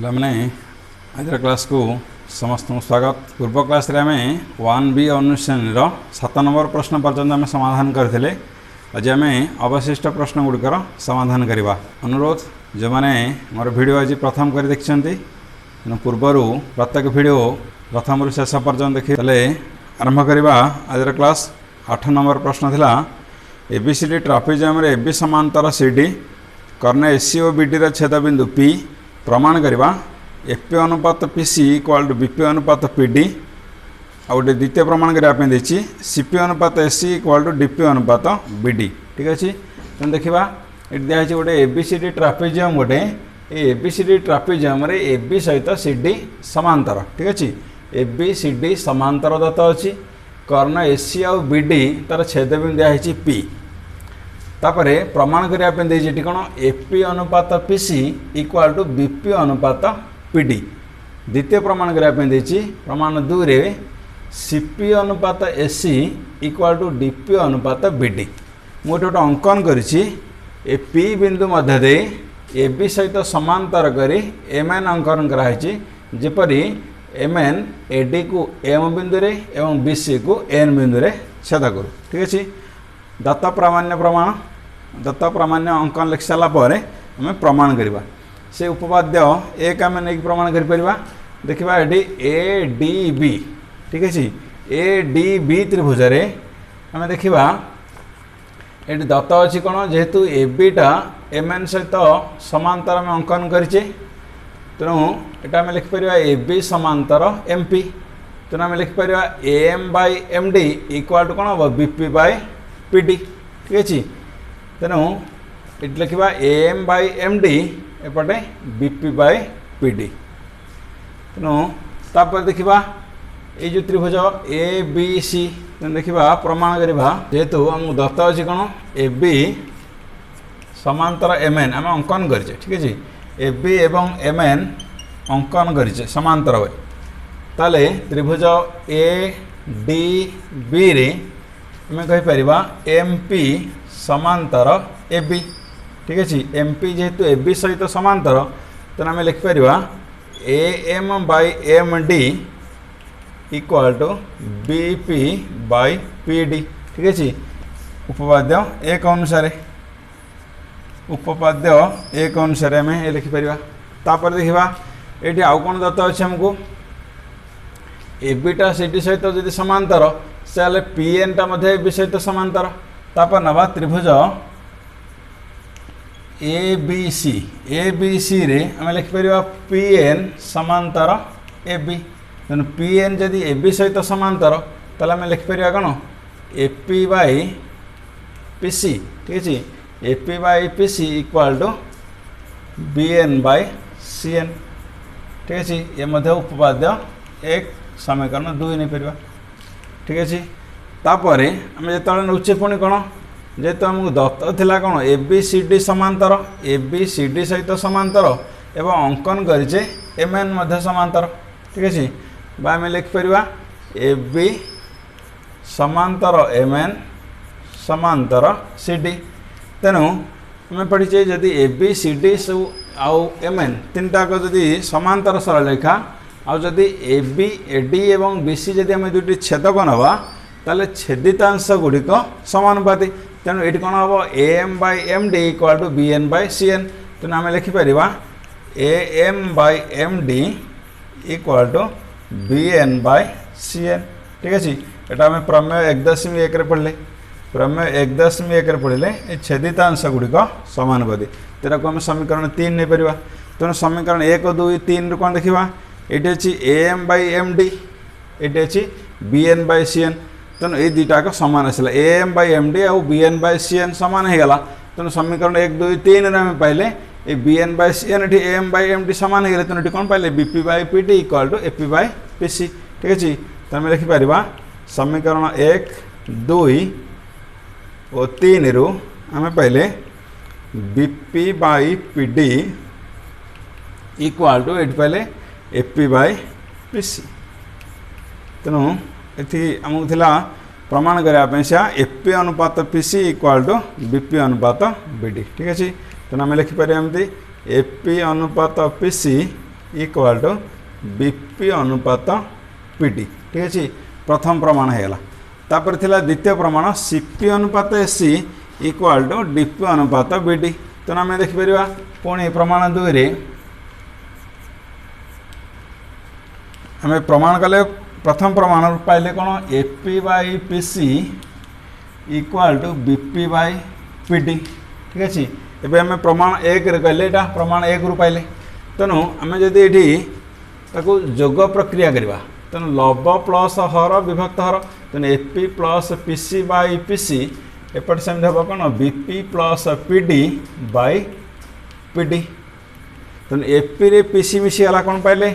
मैंने आज क्लास को समस्त स्वागत। पूर्व क्लास रे आम 1B अनुश्रेणी 7 नंबर प्रश्न पर्यंत आम समाधान करते। आज आम अवशिष्ट प्रश्न गुड़िकर समाधान करवा। अनुरोध जो मैंने मोर वीडियो आज प्रथम कर देखते पूर्वर प्रत्येक वीडियो प्रथम रु शेष पर्यंत देखिए आरंभ करवा। आज क्लास 8 नंबर प्रश्न थिला एबीसीडी ट्रापेजियम रे एबी समांतर सीडी कर्ण एसी और बीडी छेदबिंदु पी प्रमाण करवा। एपी अनुपात पीसी इक्वाल टू बीपी अनुपात पीडी और द्वितीय प्रमाण करने सीपी अनुपात एसी इक्वाल टू डीपी अनुपात बीडी। ठीक अच्छे तेनाली देखा ये दिखाई गोटे एबीसीडी ट्रापेजियम गोटे एबीसीडी ट्रापेजियम रे एबी सहित सीडी समांतर। ठीक अच्छे एबीसीडी समांतर दत्त अच्छी कर्ण एसी आउ बीडी तार छेदबिंदु दिखाई पी। तापरे प्रमाण करने कौन एपी अनुपात पीसी इक्वाल टू बीपी अनुपात पीडी। द्वितीय प्रमाण करने प्रमाण 2 रे सीपी अनुपात एसी इक्वाल टू डीपी अनुपात बीडी। मुझे गोटे अंकन करी पी बिंदु मध्य दे एबी सहित समांतर करी एमएन अंकन कराई जेपरी एमएन एडी को एम बिंदु रे एवं बीसी को एन बिंदु रे छेद करू। ठीक अच्छे दत्त प्रामाण्य प्रमाण दत्त प्रामाण्य अंकन लिखि सारा पर आम प्रमाण करवा। से उपपाद्य एक आम नहीं प्रमाण कर देखा ये ए डी बी। ठीक अच्छे ए डी बी त्रिभुज रे आम देखा ये दत्त अच्छी कौन जेहेतु ए बीटा एम एन सहित समांतर आम अंकन करें तेणु यहाँ आम लिखिपर ए बी समांतर एम पी। तेणु आम लिखिपर A M by M D equal to कौन हम बीपी बाय पी डी। ठीक अच्छे तेणु ये लिखा A M by M D एपटे बीपी बाय पी डी। तेणु तापर देखा ये जो त्रिभुज ए बी सी देखा प्रमाण करवा जेहेतु आम दत्त अच्छी कौन ए बी समांतर एम एन आम अंकन करें। ठीक अच्छे ए बी एवं एम एन अंकन करें समांतर हुए ताले त्रिभुज ए डी बी रे आम कहीपर एम पी समांतर ए बी। ठीक अच्छे एम पी जेहेतु ए बी सहित समांतर तेना आम लिखिपर A M by M D equal to B P by P D. ठीक अच्छे उपपाद्य एक अनुसार आम ये लिखिपर। तापर देखा ये आउ कौन दत्त अच्छे आमको ए बीटा सीडी सहित जदि समांतर से पी एन टा ए बी सहित समांतर। तापर नवा त्रिभुज ए बी सी रे आम लिखिपर पी एन समांतर ए बी। तेणु पी एन जदि ए बी सहित समांतर ताले आम लिखिपर कौन A P by P C. ठीक अच्छे A P by P C equal to B N by C N. ठीक अच्छे ये उपपाद्य एक समीकरण 2 नहीं पार। ठीक अच्छे तापर आम जो नौचे पुणी कौन जेहेतु आमको दत्त थिला कौन ए बी सी डी समांतर ए बी सी डी सहित समांतर एवं अंकन करें एम एन समांतर। ठीक अच्छे आम लिखिपर ए बी समांतर एम एन समांतर सी डी। तेणु आम पढ़ीचे जदि ए बी सी डी सब आउ एम एन तीन टाक जदि समांतर सरलरेखा आदि ए बी ए डी एवं बी सी जदि आम दुटी छेदक नवा ताले छेदितांश गुड़िक समानुपाती। तेणु ये कौन हम A M by M D equal to B N by C N. तेणु आम लिखिपर A M by M D equal to B N by C N. ठीक अच्छे यहाँ आम प्रमेय 1.1 पढ़ले प्रमेय 1.1 पढ़ले ये छेदितांश गुड़िक समानुपाती तेरा को आम समीकरण 3 नहीं पार। तेणु समीकरण 1 2 3 कौन देखा ये अच्छी A M by M D ये अच्छी B N by C N. तेणु ये दुटाक सामान आसला A M by M D आउ B N by C N सामान होगा। तेणु समीकरण 1 2 3 आम पाइले ये B N by C N A M by M D सामान होगा। तेणु ये कौन पाइले BP by P D equal to AP by P C. ठीक अच्छे तो आम लिखिपर समीकरण 1 2 और 3 रु आम पाइले BP by P D equal to ये पाइले एपी बाय पी सी। तेणु ये आमको थिला प्रमाण करने एपी अनुपात P C equal to BP अनुपात बी डी। ठीक अच्छे तेना आम लिखिपर एमती एपी अनुपात P C equal to BP अनुपात पीडी ठीक अच्छे प्रथम प्रमाण होगा तापर थिला द्वितीय प्रमाण सीपी अनुपात एससी इक्वाल टू डीपी अनुपात बीडी तेणु आम देखिपर पुणी प्रमाण 2 रे आम प्रमाण कले प्रथम प्रमाण पाइले कौन AP by PC equal to BP by PD ठीक अच्छे एवं आम प्रमाण 1 रे कहले यहाँ प्रमाण 1 रु पाइले तेणु आम जदि ये जोग प्रक्रिया करवा तेणु लब प्लस हर विभक्त हर तेणु AP plus PC by PC एपटे सेमती हम कौन BP plus PD by PD तेणु एपी रे पीसी मिसीगला कौन पाइले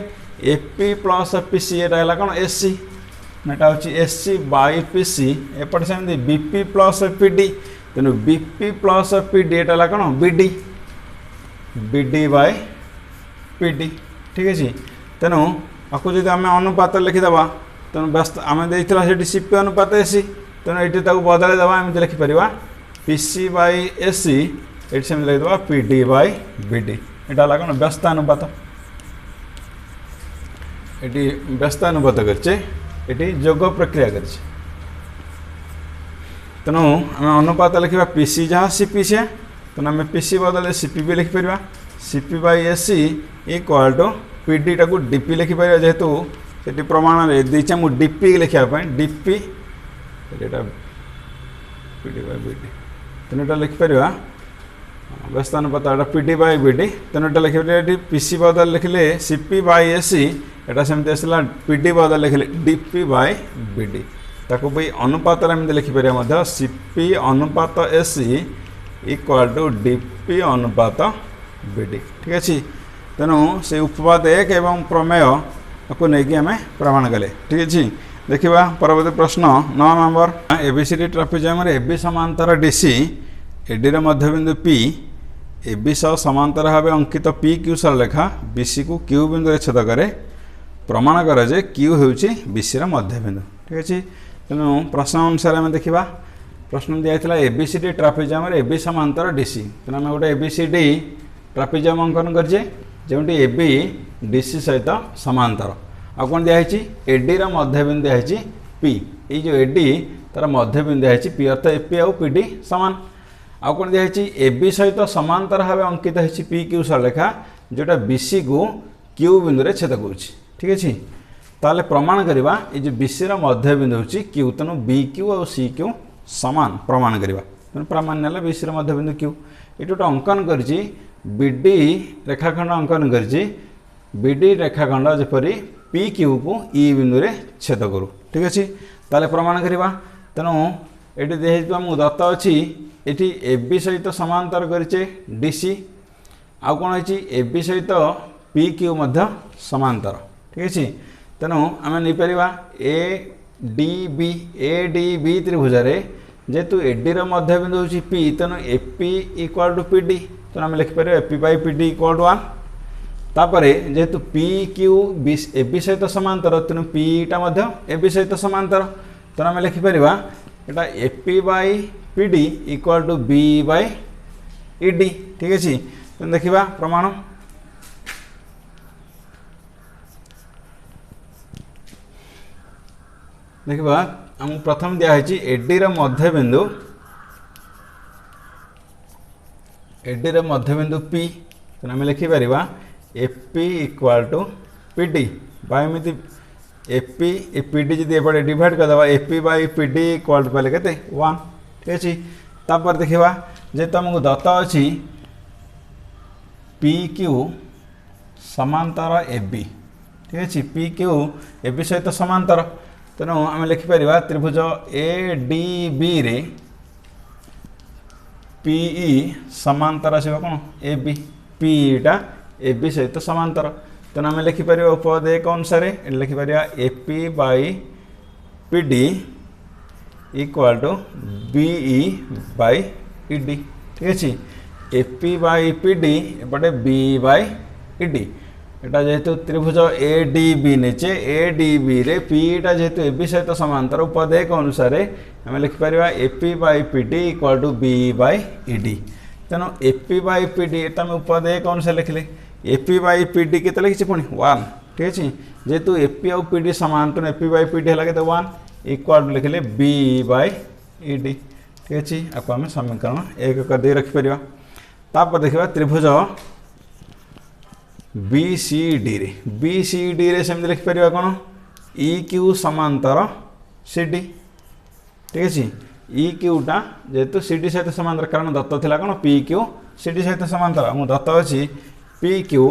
एपी प्लस पीसी यहाँ कौन एससी एटा हूँ एससी बाई पीसी एपटे सेमती बीपी प्लस पीडी तेणु बीपी प्लस पीडी यहाँ कौन बीडी बीडी बाई पीडी ठीक है तेणु आपको जब आम अनुपात लिखिदेवा तेणु व्यस्त आम देता सीपी अनुपात एसी तेणु ये बदल देवा एमती लिखिपर पीसी बाई एसी ये सेमती लिखिदेवा पीडी बाई बीडी यहाँ कौन व्यस्तानुपात ये व्यस्तानुपात करके जोग प्रक्रिया कर तेणु आम अनुपात लिखा पीसी जहाँ सीपी से तेणु आम पीसी बदल सीपी भी लिखिपर CP by AC equal to PD टाक डीपी लिखिपर जेहेतु से प्रमाण देचे मुझे डीपी लिखापी डीपी पीडी बाई बीडी तेणु यहाँ लिखिपर व्यस्तानुपात पीडी बाई बीडी तेणु यहाँ लिखे पीसी बदल लिखिले सीपी बाई एसी यहाँ सेमती आसला पीडी बदल लिखिले डीपी बाई बीडी ताको भी अनुपात लिखिपर सीपी अनुपात एसी इक्वाल टू डीपी अनुपात बीडी ठीक अच्छे तेणु से उपपाद 1 एवं प्रमेय को लेकिन आम प्रमाण कले ठीक अच्छे देखा परवर्ती प्रश्न 9 नंबर एबीसीडी ट्रापेजियम एबी समांतर डीसी एडी मध्यबिंदु पी एबी सह समांतर भाव अंकित पी क्यू सरलेखा बीसी को क्यू बिंदु छेद करे प्रमाण कर जे क्यू होउची बीसी मध्यबिंदु ठीक अच्छे तेणु प्रश्न अनुसार आम देखा प्रश्न दिया एबीसीडी ट्रापेजियम एबी समांतर डीसी तेणु आम गोटे एबीसीडी ट्रापेजियम अंकन करजे जोटी एबी डीसी सहित समांतर आ कौन दिखाई एडी मध्यबिंदु दिखाई पी ये जो एडी तार मध्यबिंदु दिखाई पी अर्थ एपी आउ पीडी सामान आ कौन दिखाई एबी सहित समांतर भाव अंकित है पी क्यू सरलेखा जोटा बीसी को क्यू बिंदु छेद कर ठीक अच्छे ताले प्रमाण करवा ये जो बीसी मध्यबिंदु हूँ क्यू तेणु बी क्यू और सी क्यू सामान प्रमाण करवा तेणु प्रमाण है बीसी मध्यबिंदु क्यू ये गोटे अंकन कर बीडी रेखाखंड अंकन कर बीडी रेखाखंड जपरी पी क्यू को ई बिंदु छेद करूँ ठीक अच्छे ताले प्रमाण करवा तेणु ये मुझे दत्त अच्छी ये एबी सहित समांतर करे डीसी आउ कौन है एबी सहित पी क्यू समांतर ठीक अच्छे तेणु आम नहीं पार ए डी बी त्रिभुज जेहेतु एडी मध्यबिंदु हूँ पी तेणु एपी इक्वाल टू पीडी तेणु आम लिखिपर AP by PD equal to 1 तापर जेहेतु पी क्यू एबी सहित समांतर तेणु पीटा एबी सहित समांतर तेणु आम लिखिपर यहाँ AP by PD equal to B by ED ठीक अच्छे तेणु देखा प्रमाण देखा आम प्रथम दिखाई एडी मध्यबिंदु पी तेणु आम लिखिपर एपी इक्वाल टू पीडी बाईमिति एपी पीडी जी एपटे डिवाइड करदे AP by PD equal to पाइले केते 1 ठीक अच्छे तापर देखा जेहेतु आमको दत्त अच्छी पी क्यू समांतर एबी ठीक अच्छे पी क्यू एबी सहित समांतर तेणु आम लिखिपर त्रिभुज ए डी बी रे पीई समांतर आसो कौन ए बी पीटा ए बी सहित समांतर तेणु आम लिखिपर उपपद 1 अनुसार लिखिपर AP by PD equal to BE by ED ठीक अच्छे एपी बाई पीडी एपटे बी बाई इडी एटा जेहेतु त्रिभुज ए डी बी नेचे ए डी बी रे पीटा जेहेतु ए बी सहित समांतर उपपद 1 अनुसार आम लिखिपर AP by PD equal to B by ED तेणु एपी बाई पीडी एटा आम उपपद 1 अनुसार लिखिले एपी बाई पीडी केते लिखिछि पुणी 1 ठीक अछि जेतु एपी आउ पीडी समान तो एपी बाई पीडी हला केते 1 इक्वल लिखले बी बाई ईडी ठीक अछि आपको हम समीकरण 1 कर दे रखि परिबा तापर देखिबा त्रिभुज बीसीडी रे सेम लिखि परिबा कोन EQ समांतर CD ठीक अछि EQ टा जेतु CD सहित समांतर कारण दत्त थिला कोन PQ CD सहित समांतर मु दत्त अछि PQ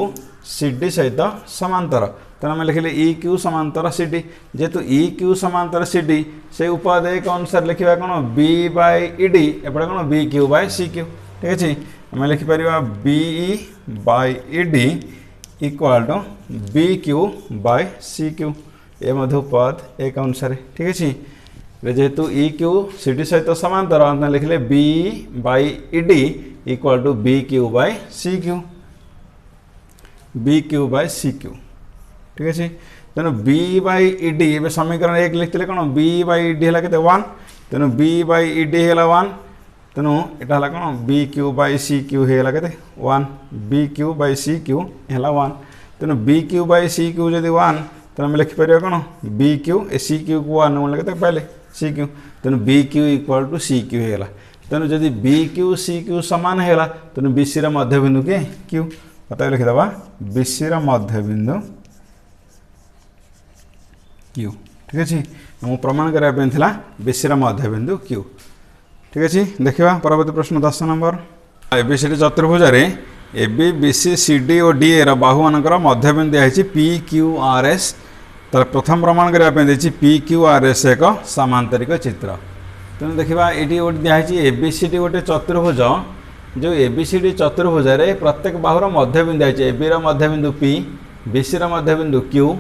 CD सहित समांतर त हम लिखले EQ समांतर CD जेतु EQ समांतर CD से उपादेय के अनुसार लिखिबा कोन B बाय ED एपडा कोन BQ बाय CQ ठीक अछि हम लिखि परिबा BE by ED equal to BQ by CQ ए मध्य पद एक अनुसार ठीक अछि जेहेतु EQ CD सहित समांतर हम लिखले B by ED equal to BQ by CQ BQ by CQ ठीक अछि तेनु B बाय ED ए समीकरण 1 लिखले कोन B बाय ED हला केते 1 तेनु B बाय ED हला 1 तेनु एटा हला कोन BQ बाय CQ हेला केते 1 BQ बाय CQ हला 1 तेनु BQ बाय CQ जदि 1 तो हम लिखि परिबा कोन BQ ए CQ को 1 मन लगते पहले CQ तेनु BQ इक्वल टू CQ हेला तेनु जदि BQ CQ समान हेला तेनु BC रा मध्य बिंदु के Q पता लिखि दबा BC रा मध्य बिंदु Q ठीक अछि हम प्रमाण करा पे थिला BC रा मध्य बिंदु Q ठीक अछि देखिबा परवर्ती प्रश्न 10 नंबर ABCD चतुर्भुज रे AB BC CD और DA रा बाहु मानकर मध्य बिंदु दिया PQRS तर प्रथम प्रमाण करा पे देछि PQRS एक समांतरिक चित्र तेणु देखिबा एटी गोटे दिया ABCD गोटे चतुर्भुज जो ABCD चतुर्भुज रे प्रत्येक बाहुर मध्य बिंदु है AB रा मध्य बिंदु P BC रा मध्य बिंदु Q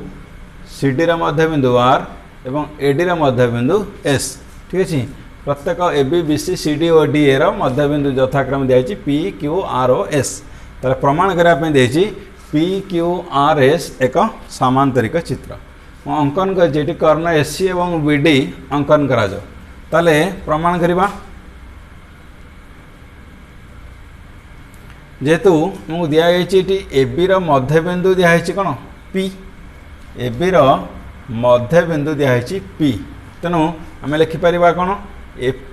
CD रा मध्य बिंदु R एवं AD रा मध्य बिंदु S ठीक अछि प्रत्येक AB BC CD और DA रा मध्य बिंदु यथाक्रम दिया P Q R O S तर प्रमाण करा पे देछि PQRS एक समांतरिक चित्र अंकन कर जेटी कर्ण SC एवं BD अंकन करा जाओ ताले प्रमाण करिबा जेतु मु दिया एटी AB रो मध्य बिंदु दिया है कोन P AB रो मध्य बिंदु दिया है P तेनु हम लिखि परिबा कोन AP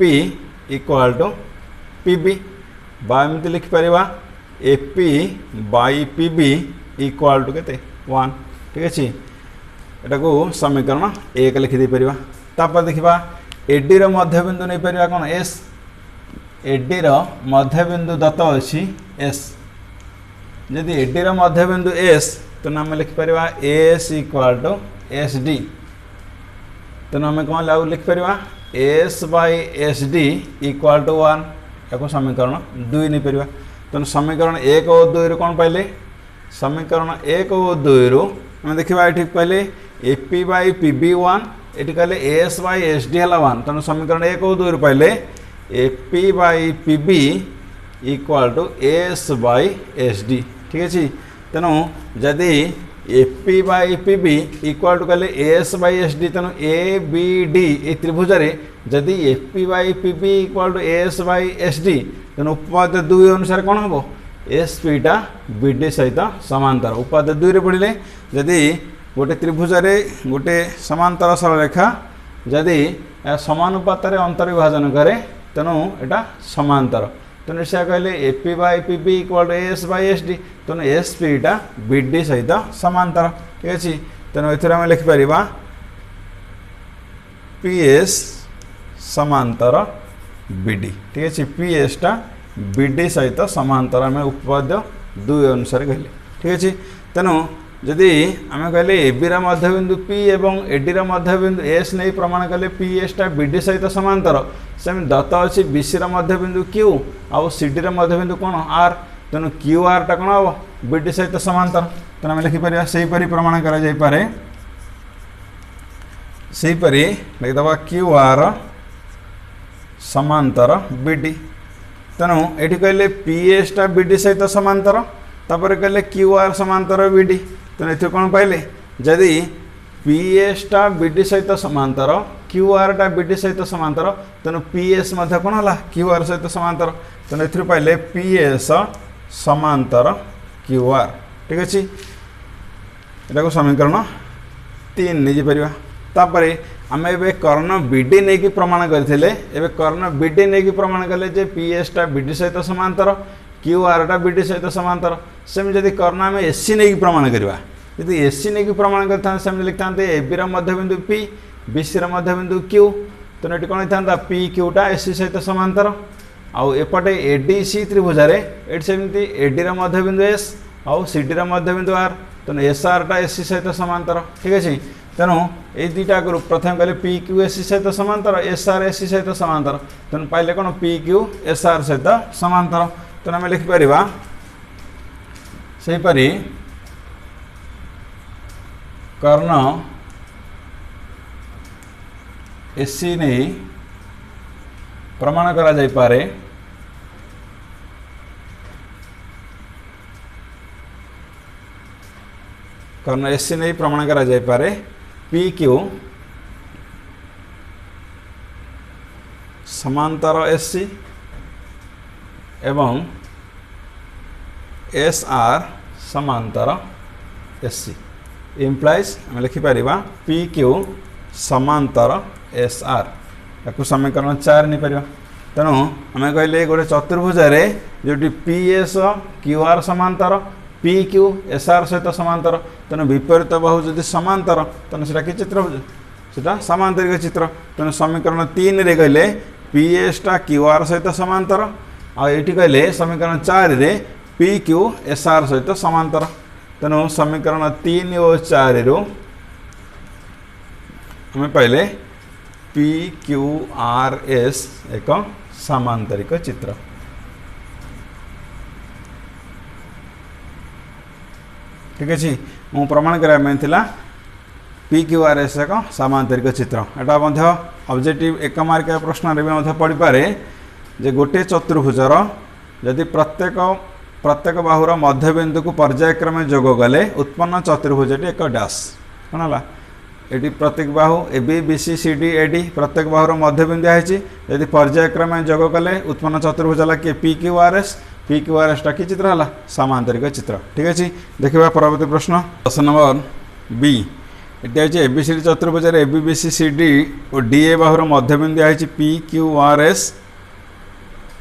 इक्वल टू PB बा एमति लिखि परिबा AP by PB equal to केते 1 ठीक अछि एटा को समीकरण 1 लिखि दे परिबा तापर देखिबा AD रो मध्य बिंदु नै परिबा कोन S AD रो मध्य बिंदु दत्त अछि S यदि AD रो मध्य बिंदु S तो नाम लिखि परिबा S इक्वल टू SD तो नाम कोन लाउ लिखि परिबा S by SD equal to 1 एको समीकरण 2 नै परिबा तो समीकरण 1 और 2 रो कोन पाइले समीकरण 1 और 2 रो हम देखिबा एठी पहले AP बाय PB 1 एठी कहले AS बाय SD हला 1 तो समीकरण 1 और 2 रो पाइले AP by PB equal to AS by SD ठीक अछि तनो जदि AP by PB equal to कहले AS बाय SD तनो ABD ए त्रिभुज रे जदि AP by PB equal to AS by SD तनो उपपाद्य 2 अनुसार कोन हबो SP टा BD सहित समांतर उपपाद्य 2 रे पडिले जदि गोटे त्रिभुज रे गोटे समांतर सरलरेखा जदि समानुपात रे अंतर्विभाजन करे तनो एटा समांतर तनो से कहले AP by PB equal to AS by SD तनो SP टा BD सहित समांतर ठीक अछि तनो एथरा हम लिखि परिबा PS समांतर BD ठीक अछि PS टा BD सहित समांतर में उपपाद्य 2 अनुसार कहले ठीक अछि तनो जदि आम कहले AB रा मध्य बिंदु P एवं AD रा मध्य बिंदु S नहीं प्रमाण कले PS टा BD सहित समांतर सेम दत्त अछि BC रा मध्य बिंदु Q आ CD रा मध्य बिंदु कोन R तनो QR टा कोन हो BD सहित समांतर तनो हम लिखि परिया सेही परि प्रमाण करा जाय पारे सेही परि लिखि दबा QR समांतर BD तनो एठी कहले PS टा BD सहित समांतर तापर कहले QR समांतर BD तनो एथि कोन पाइले जदि PS टा BD सहित समांतर QR टा BD सहित समांतर तनो PS मध्य कोन हला QR सहित समांतर तनो एथि पाइले PS समांतर QR ठीक अच्छे यहाँ समीकरण 3 नहीं पार तापर आम ए कर्ण बीडी नहीं कि प्रमाण करते कर्ण बीडी नहीं कि प्रमाण कले जे पीएस टा बीडी सहित समांतर क्यू आर टा बीडी सहित समांतर सेम जदि कर्ण आम एसी नहीं कि प्रमाण करवा यदि एसी नहीं कि प्रमाण करता सेम लिखता ए बी मध्यबिंदु पी बीसी मध्यबिंदु क्यू तो ये कौन होता पी क्यूटा एसी सहित समांतर आउ एपटे एडीसी त्रिभुजारे ये सेमती एडी मध्यबिंदु एस आउ सीडी मध्यबिंदु आर तेणु एस आर टा एसी सहित समांतर ठीक अच्छे तेणु ये दुईटा आगु प्रथम कहले पी क्यू एसी सहित समांतर एस आर एसी सहित समांतर तेणु पाइले कौन पी क्यू एस आर सहित समांतर तेणु आम लिखिपर सेहीपरि कर्ण एसी नहीं प्रमाण करा जाई पारे कर्ण एसी नहीं प्रमाण करा जाई पारे पी क्यू समांतर एसी एवं एस आर समांतर एसी इम्प्लाइज आम लिखिपर पी क्यू समांतर एस आर या समीकरण 4 नहीं पार तेणु आम कहले गोटे चतुर्भुज जो पी एस क्यू आर समांतर पी क्यू एस आर सहित समांतर तेणु विपरीत बाहु जदि समांतर तेणु से कि चित्र से सामांतरिक चित्र तेणु समीकरण 3 रे कहले पी एस टा क्यू आर सहित समांतर आठी कहले समीकरण 4 रे पी क्यू एस आर सहित समांतर तेणु समीकरण 3 और 4 रु आम पहले पी क्यू आर एस एक सामांतरिक चित्र ठीक अच्छे मु प्रमाण करा पी क्यू आर एस एक सामांतरिक चित्र यहाँ ऑब्जेक्टिव 1 मार्क प्रश्न भी पड़ पारे जे गोटे चतुर्भुजर यदि प्रत्येक बाहुर मध्यबिंदु को पर्यायक्रमे जोग गले उत्पन्न चतुर्भुजटी एक डैश कौन है ये प्रत्येक बाहु A B B C C D A D प्रत्येक बाहुर मध्यबिंदु है यदि पर्यायक्रमे जोग कले उत्पन्न चतुर्भुज है कि पी क्यू आर एस टा कि चित्र है सामांतरिक चित्र ठीक अच्छे देखा परवर्ती प्रश्न 10 नंबर बी ये ए बी सी डी चतुर्भुज A B B C C D और डी ए बाहुर मध्यबिंदु है पी क्यू आर एस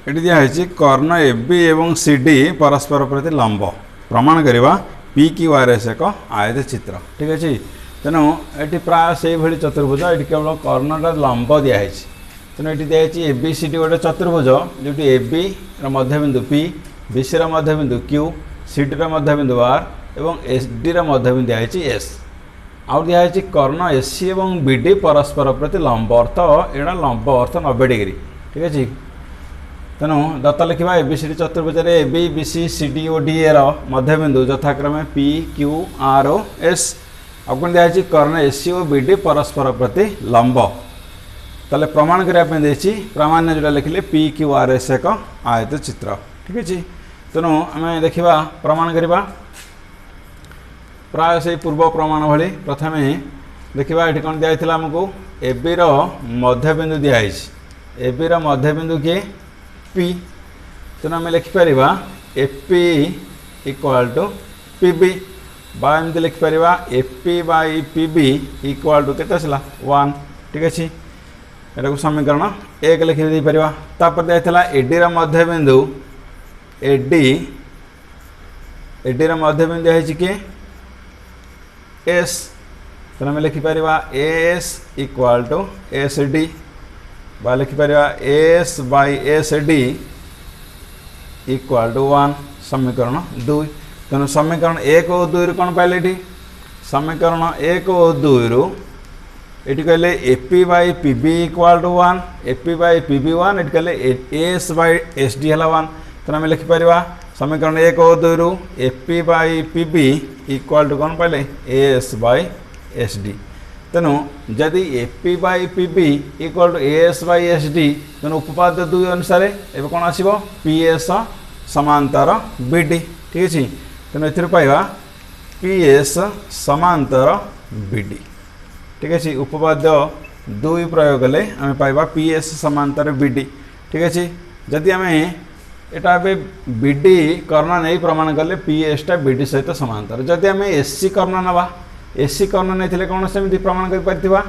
ये दिखाई कर्ण ए बी और सी डी परस्पर प्रति लंब प्रमाण करवा पी क्यू आर एस एक आयत चित्र ठीक अच्छे तेणु ये प्राय से भाई चतुर्भुज ये केवल कर्णटा लंब दिखाई तेणु ये दिखाई ए बी सी डी गोटे चतुर्भुज जो ए बी मध्यबिंदु पी बी सी मध्यबिंदु क्यू सी डी मध्यबिंदु आर और एस डी मध्यबिंदु दिखाई एस आउ दिखाई कर्ण ए सी और बी डी परस्पर प्रति लंब अर्थ यहाँ लंब अर्थ 90 डिग्री ठीक अच्छे तेणु दत्त लिखा ए बी सी डी चतुर्भुज A B B C C D और डी ए मध्यबिंदु यथाक्रमे P Q R O S आपन दिखाई कर्ण एसी और बी डी परस्पर प्रति लंब ताले प्रमाण करने प्रामाण्य जोटा लिखिले पी क्यू आर एस एक आयत चित्र ठीक अच्छे तेणु आम देखा प्रमाण करवा प्राय से पूर्व प्रमाण भली प्रथम देखा ये कौन दिखाई आमको ए बी मध्यबिंदु दिखाई ए बी मध्यबिंदु किए पी तेणु आम लिखिपर A P equal to P B बा एमती लिखिपर A P by P B equal to k 1 ठीक अच्छे यहाँ समीकरण 1 लिखि पार तापर दिखाई एडी मध्यबिंदु एडी मध्यबिंदु है कि एस तेनाली आम लिखिपर S equal to S D बा लिखिपर S by S D equal to 1 समीकरण 2 तेणु समीकरण 1 और 2 कौन पाइले ये समीकरण 1 और 2 रु ये कहले A P by P B equal to 1 A P by P B 1 ये कहले एस बाई एस डी है 1 तेणु आम लिखिपर समीकरण 1 और 2 रु A P by P B equal to कौन पाइले एस बाई एस डी तेणु जदि A P by P B equal to S by S D तेणु उपपाद्य 2 अनुसार एवं कौन आसो पी एस समांतर बी डी ठीक अच्छे तेणु ए पाइबा पी एस समांतर बी डी ठीक अच्छे उपपाद्य 2 प्रयोग कले आम पाइबा पी एस समांतर बी डी ठीक अच्छे जदि आम एटा बे बीडी कर्ण नहीं प्रमाण कले पी एसटा बीडी सहित समांतर जदि आम एससी कर्ण नवा एससी कर्ण नहीं कौन सेमती प्रमाण कर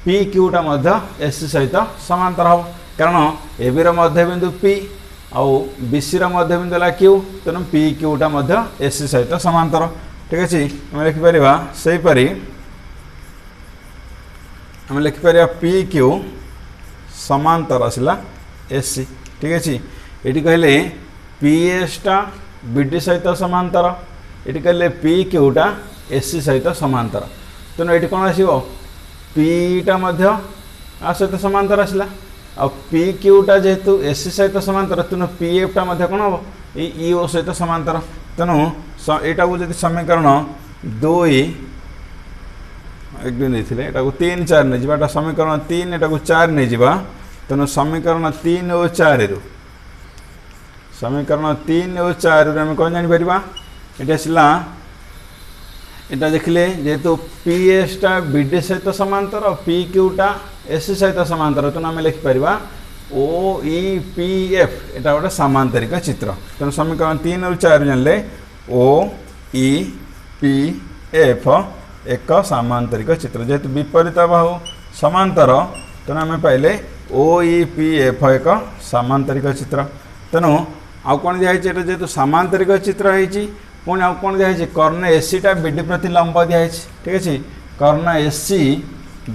पी क्यूटा एससी सहित समांतर हम कारण एबीर मध्यबिंदु पी आउ बीसी मध्यबिंदु है क्यू तेणु पी क्यूटा एससी सहित समांतर ठीक अच्छे आम लिखिपर सेपरी आम लिखिपर पी क्यू समांतर आसला एससी ठीक अच्छे ये कहले पी एसटा बीडी सहित समांतर ये कहले पी क्यूटा एससी सहित समांतर तेणु ये कौन आसो पीटा आ सहित समांतर आसला आ पी क्यूटा जेहेतु एससी सहित समांतर तेणु पी एफटा कौन हम ईओ सहित समांतर तेणु यहाँ को समीकरण 2 एक दिन नहीं 3 4 नहीं जाटा समीकरण 3 यहाँ को 4 नहीं जा तेणु समीकरण 3 और 4 रु समीकरण 3 और 4 रु आम कौन जापर ये आसला यहाँ देखिले जेहेतु पी एसटा बीडी सहित समांतर और पी क्यूटा एससी सहित समांतर तेणु आम लिखिपर ओ ई पी एफ यहाँ गोटे सामांतरिक चित्र तेणु समीकरण 3 और 4 जानले ओ ई पी एफ एक सामांतरिक चित्र जेहेतु विपरीत बाहु समांतर तेणु आम पाइले ओ ई पी एफ एक सामांतरिक चित्र तेणु आउ कौन दिखाई जेहेतु सामांतरिक चित्र है पुणी आउ कौन दिखाई कर्ण एससीटा बीडी प्रति लंब दिखाई ठीक अच्छे कर्ण एससी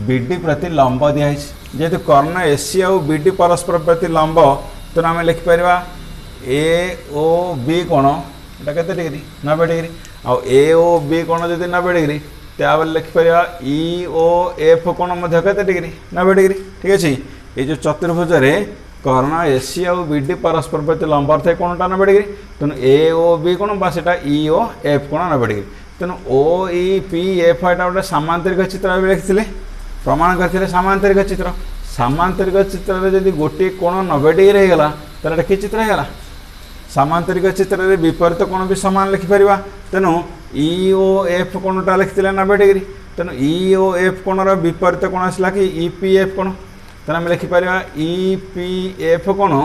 बीडी प्रति लंब दिखाई जेहेतु कर्ण एससी आउ बीडी परस्पर प्रति लंब तेणु आम लिखिपर ए ओ बी कोण यहाँ के डिग्री 90 डिग्री आउ ए ओ बी कोण जब 90 डिग्री तब लिखिपर ई ओ एफ कोण के डिग्री 90 डिग्री ठीक अच्छे ये जो चतुर्भुज कर्ण एससी आउ बीडी परस्पर प्रति लंब थे कोणटा 90 डिग्री तेणु ए ओ बी कोण बाटा ई ओ एफ कोण 90 डिग्री तेणु ओ ई पी एफ यहाँ गोटे सामांतरिक चित्र लिखिले प्रमाण करते सामांतरिक चित्र सामांतरिक चित्र जब गोटे कोण 90 डिग्री होगा तो कि चित्र होगा सामांतरिक चित्र में विपरीत कोण भी सामान लिखिपर तेणु ई ओ एफ कोणटा लिखी 90 डिग्री तेणु ई ओ एफ कोण विपरीत कोण आसला कि ई पी एफ कोण तेणु आम लिखिपर ई पी एफ कोण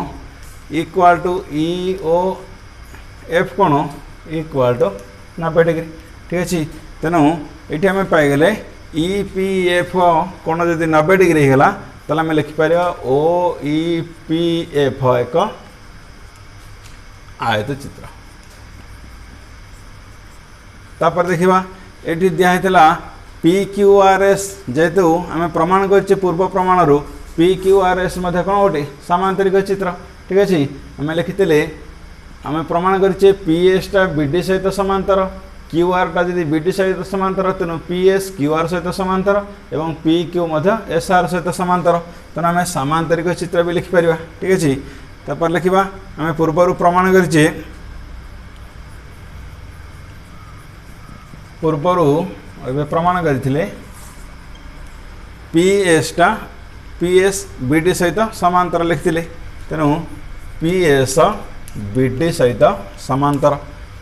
equal to E O F कोण इक्वाल टू 90 डिग्री ठीक अच्छे तेणु ये आम पाईगले ई पी एफ कोण जब 90 डिग्री होगा तो आम लिखिपर ओ ई पी एफ एक आयत चित्र तापर देखा ये दिखाई पी क्यू आर एस जेहेतु आम प्रमाण कर पूर्व प्रमाण रू पी क्यू आर एस कौन गोटे सामांतरिक चित्र ठीक अच्छे आम लिखी आम प्रमाण कर पी एसटा बीडी सहित समांतर क्यू आरटा जब बीडी सहित समांतर तेणु पी एस क्यू आर सहित समांतर एवं पी क्यू एस आर सहित समांतर तेणु आम सामांतरिक चित्र भी लिखिपर ठीक अच्छे तापर लिखा आम पूर्वर प्रमाण कर पूर्वर प्रमाण करते पी एसटा पी एस बीडी सहित समांतर लिखिले तेणु पी एस बीडी सहित समांतर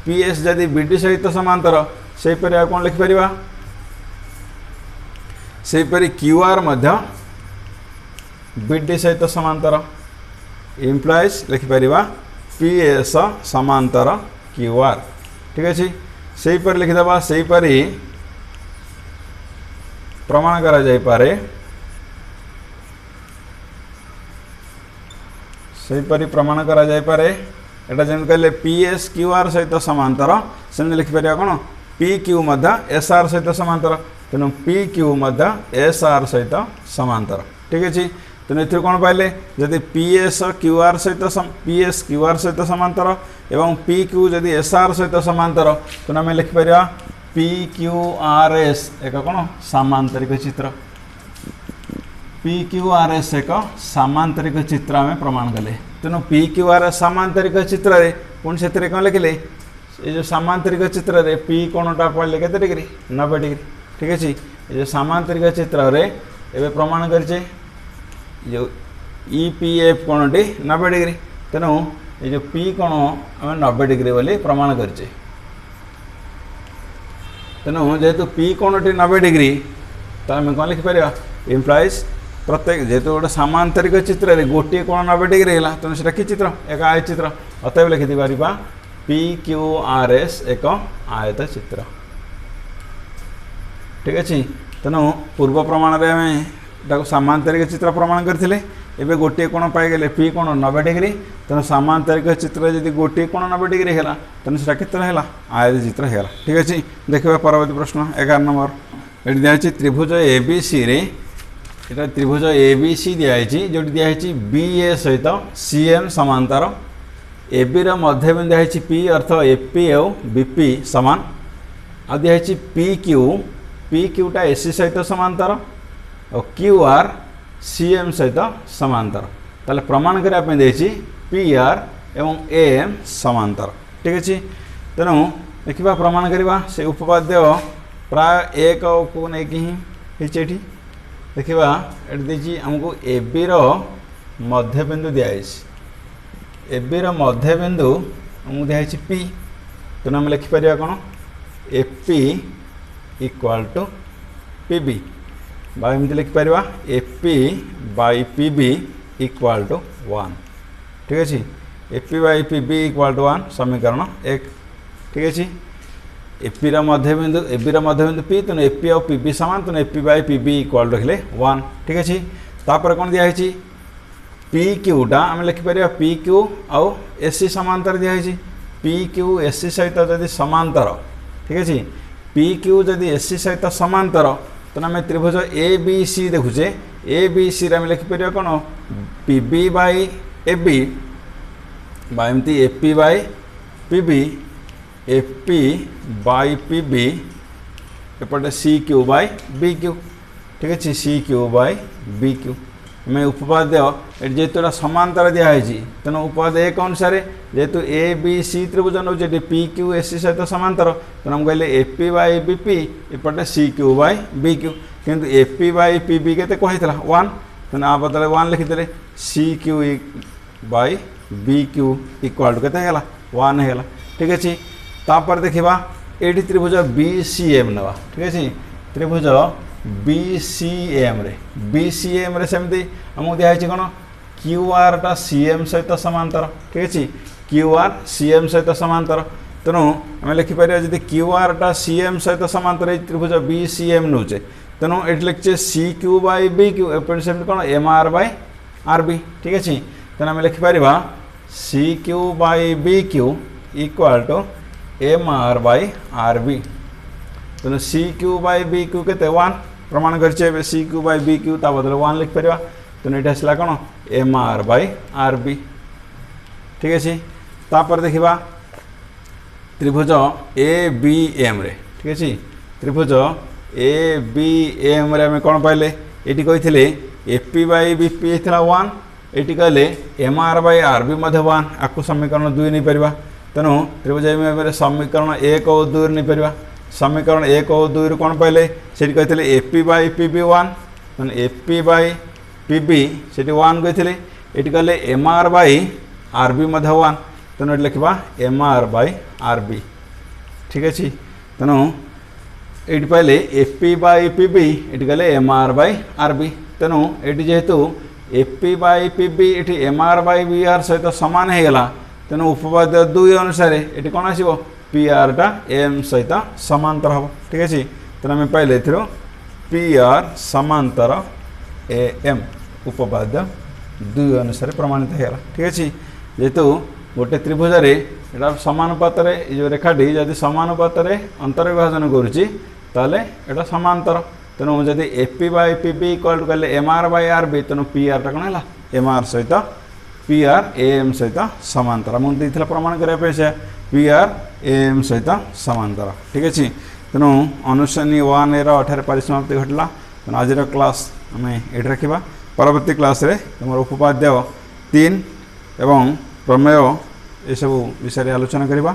पी एस जदि बीडी सहित समांतर से कौन लिखिपर सेपरी क्यू आर बीडी सहित समांतर इम्प्लाइज लिखिपर पी एस समांतर क्यू आर ठीक अच्छे से लिखिदे से प्रमाण करा जाय पारे सेपरी प्रमाण करा जाय पारे एटा जन कहले पी एस क्यू आर सहित समांतर से लिखिपर कौन पी क्यू एस आर सहित समांतर तेणु पी क्यू एस आर सहित समांतर ठीक अच्छे तेणु ए कौन पाइले जदि पी एस क्यू आर सहित समांतर एवं पी क्यू जदि एस आर सहित समांतर तेणु आम लिखिपर पी क्यू आर एस एक कौन सामांतरिक चित्र पी क्यू आर एस एक सामांतरिक चित्र आम प्रमाण कले तेणु पी क्यू आर एस सामांतरिक चित्र रे पुणी से कौन लिखिले ये जो सामांतरिक चित्र रे पी कोणटा पड़े के डिग्री 90 डिग्री ठीक अच्छे ये जो सामांतरिक चित्र रे एवं प्रमाण करचे जो ई पी एफ कोणटी 90 डिग्री तेणु ये जो पी कोण आम 90 डिग्री बोली प्रमाण करचे तेणु जेहेतु पी कोणटी 90 डिग्री तो आम कौन लिखिपर इम्प्लाइज प्रत्येक जेहेतु गोटे सामांतरिक चित्र रे गोटे कोण 90 डिग्री है तेणु से कि चित्र एक आयत चित्र अतएव लिखि Paribas P Q R S एक आयत चित्र ठीक अच्छे तेणु पूर्व प्रमाण में आम सामांतरिक चित्र प्रमाण करते एवं गोटे कोण पाईगले पी कोण 90 डिग्री तेणु सामांतरिक चित्र जब गोटे कोण 90 डिग्री है तेणु से है आयत चित्र है ठीक अच्छे देखा परवर्ती प्रश्न 11 नंबर ये दिखाई त्रिभुज ए बी सी रे ये त्रिभुज ए बी सी दिखाई जो दिखाई बी ए सहित सी एम समांतर ए बी मध्यबिंदु दिखाई पी अर्थ ए पी और बी पी सामान आ दिखाई पी क्यूटा ए सी सहित समांतर और क्यू आर सी एम सहित समांतर ताले प्रमाण करने पी आर एवं ए एम समांतर ठीक अच्छे तेणु देखा प्रमाण करवा से उपपाद्य प्राय एक को लेकिन ही देखा ये आमको ए बी मध्यबिंदु दिखाई ए बी मध्यबिंदु आमको दिखाई पी तेणु आम लिखिपर कौन A P equal to P B एमती लिखिपर A P by P B equal to 1 ठीक अच्छे A P by P B equal to 1 समीकरण 1 ठीक अच्छे एपी मध्यबिंदु ए बी मध्यबिंदु पी तेणु एपी और पी बी सामान तेणु AP by P B equal रखिले 1 ठीक अच्छे तापर कौन दिखाई पी क्यूटा आम लिखिपर पी क्यू आउ एसी समांतर दिखाई पी क्यू एसी सहित जदि समांतर ठीक अच्छे पी क्यू जदि एसी सहित समांतर तेना आम त्रिभुज A B C देखुचे A B C आम लिखिपर कौन P B by A B एमती A P by P B A P by P B एपटे C Q by B Q ठीक अच्छे C Q by B Q मैं उपपाद्य जेहेतु समांतर दिखाई तेणु उपपाद्य एक अनुसार जेहेतु ए बी सी त्रिभुज नौ पी क्यू ए सी सहित समांतर तेणु हम कहले A P by B P एपटे C Q by B Q किंतु A P by P B k कही 1 तेणु आ बदले 1 लिखिदे C Q by B Q equal to k 1 है ठीक अच्छे तापर देखा ये त्रिभुज बी सी एम ना ठीक अच्छे त्रिभुज बी सी एम रे सेमती आमको दिखाई कौन क्यू आर टा सी एम सहित समांतर ठीक अच्छे क्यू आर सी एम सहित समांतर तेणु आम लिखिपर जब क्यू आर टा सी एम सहित समांतर त्रिभुज बी सी एम नौचे तेणु ये लिखे C Q by B Q एपटे सेमती कौन M R by R B ठीक अच्छे तेणु आम लिखिपर C Q by B Q equal to M R by R B तेणु C Q by B Q k 1 प्रमाण कर C Q by B Q ता बदले 1 लिखिपर तेणु ये आसला कौन M R by R B ठीक अच्छे तापर देखा त्रिभुज ए बी एम रे ठीक अच्छे त्रिभुज ए बी एम रे आम कौन पाइले ये कही A P by B P होता 1 ये कहले M R by R B 1 आपको समीकरण 2 नहीं पार तेणु त्रिभुज एम समीकरण 1 और 2 नहीं पार समीकरण 1 और 2 रु कौन पाइले से कहते A P by P B 1 तेणु A P by P B से 1 कहते ये कहले M R by R B 1 तेणु ये लिखा M R by R B ठीक अच्छे तेणु ये पाइले A P by P B ये कहले M R by R B तेणु ये जेहेतु A P by P B ये M R by B R सहित सामान होगा तेणु उपपाद्य 2 अनुसार ये कौन आसो पी आर टा एम सहित समांतर हम ठीक अच्छे तेणु आम पाइले पी आर समांतर ए एम उपपाद्य 2 अनुसार प्रमाणित होगा ठीक अच्छे जेहेतु गोटे त्रिभुज यहाँ समानुपात जो रेखाटी जदि समानुपात अंतर विभाजन करुच्ची ताले एटा समांतर तेणु जब A P by P B equal to कहले M R by R B तेणु पी आर टा कौन है एम आर सहित पी आर ए एम सहित समांतर मुझे प्रमाण करने से पी आर ए एम सहित समांतर ठीक अच्छे तेणु अनुश्रेणी 1 अठार परिसमाप्ति घटला तेणु आज क्लास आम ये रखा परवर्ती क्लास रे तुम उपपाद्य 3 एवं प्रमेय ये सब विषय आलोचना करवा।